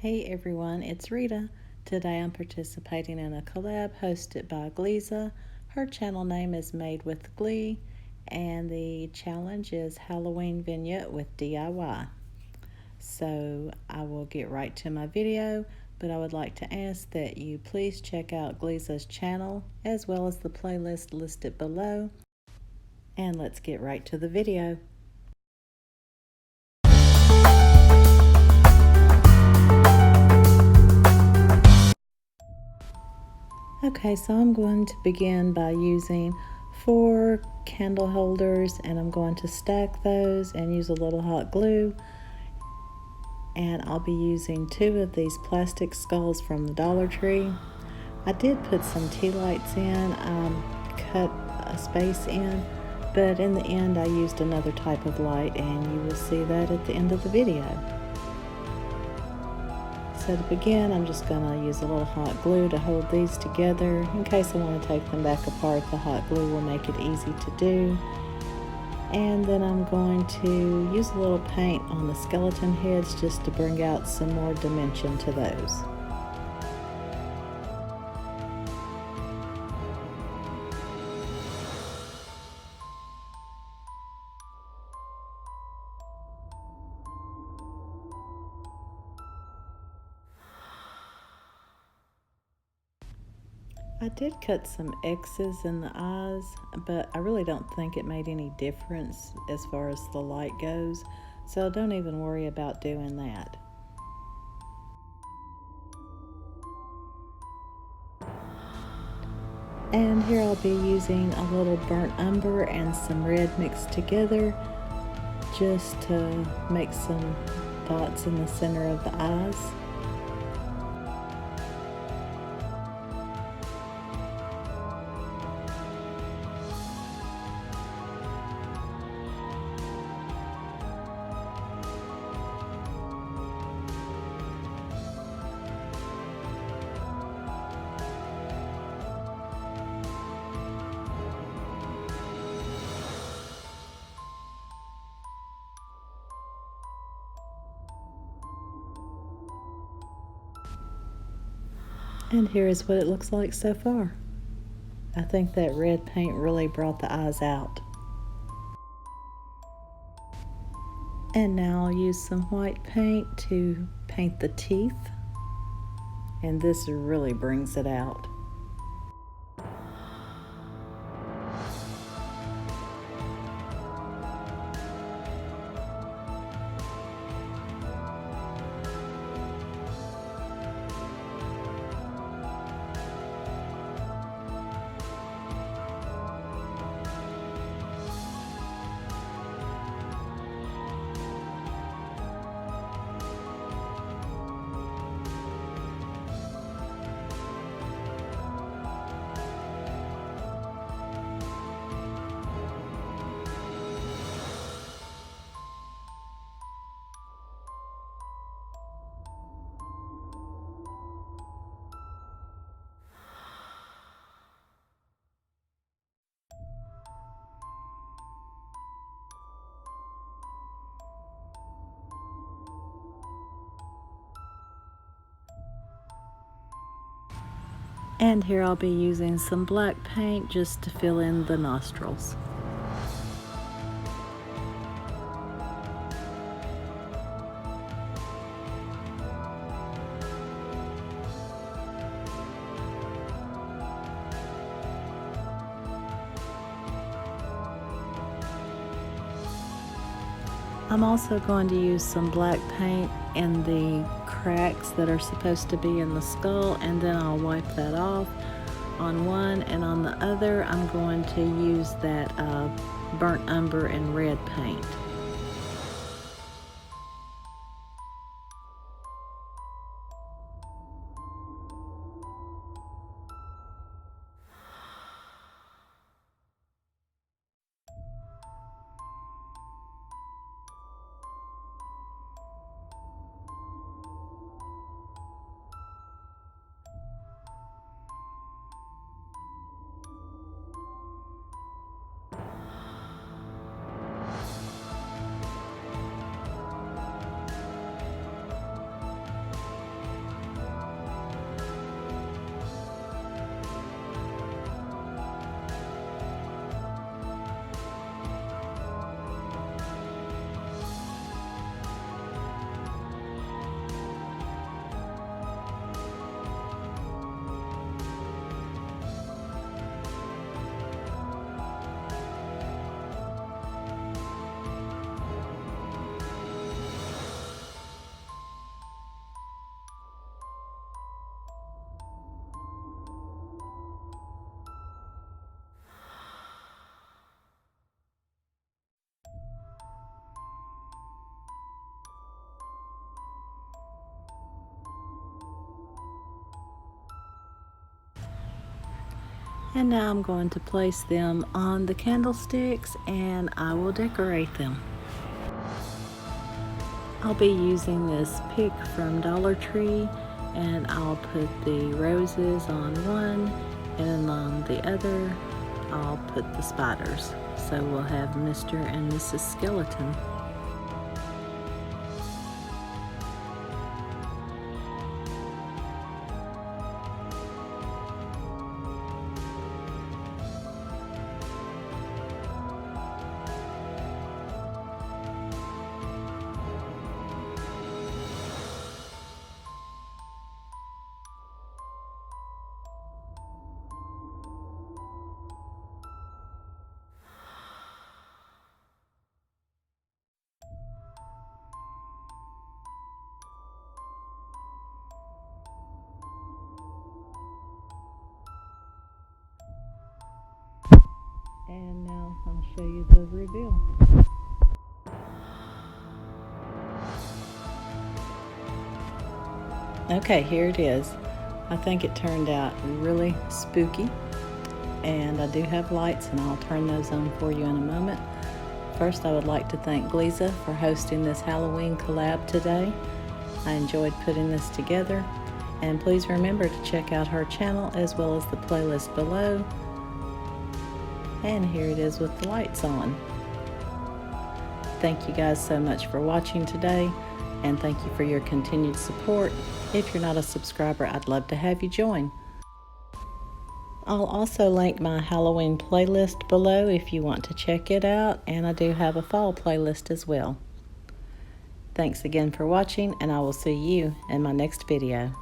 Hey everyone, it's Rita. Today I'm participating in a collab hosted by Gleeza. Her channel name is Made with Glee, and the challenge is Halloween Vignette with DIY. So I will get right to my video, but I would like to ask that you please check out Gleeza's channel as well as the playlist listed below. And let's get right to the video. Okay, so I'm going to begin by using 4 candle holders, and I'm going to stack those and use a little hot glue. And I'll be using 2 of these plastic skulls from the Dollar Tree. I did put some tea lights in, cut a space in, but in the end I used another type of light, and you will see that at the end of the video. So to begin, I'm just going to use a little hot glue to hold these together. In case I want to take them back apart, the hot glue will make it easy to do. And then I'm going to use a little paint on the skeleton heads just to bring out some more dimension to those. I did cut some X's in the eyes, but I really don't think it made any difference as far as the light goes, so don't even worry about doing that. And here I'll be using a little burnt umber and some red mixed together just to make some dots in the center of the eyes. And here is what it looks like so far. I think that red paint really brought the eyes out. And now I'll use some white paint to paint the teeth. And this really brings it out. And here I'll be using some black paint just to fill in the nostrils. I'm also going to use some black paint in the cracks that are supposed to be in the skull, and then I'll wipe that off on one, and on the other I'm going to use that burnt umber and red paint. And now I'm going to place them on the candlesticks and I will decorate them. I'll be using this pick from Dollar Tree, and I'll put the roses on one, and on the other I'll put the spiders. So we'll have Mr. and Mrs. Skeleton. And now I'll show you the reveal. Okay, here it is. I think it turned out really spooky, and I do have lights and I'll turn those on for you in a moment. First, I would like to thank Gliza for hosting this Halloween collab today. I enjoyed putting this together, and please remember to check out her channel as well as the playlist below. And here it is with the lights on. Thank you guys so much for watching today, and thank you for your continued support. If you're not a subscriber, I'd love to have you join. I'll also link my Halloween playlist below if you want to check it out, and I do have a fall playlist as well. Thanks again for watching, and I will see you in my next video.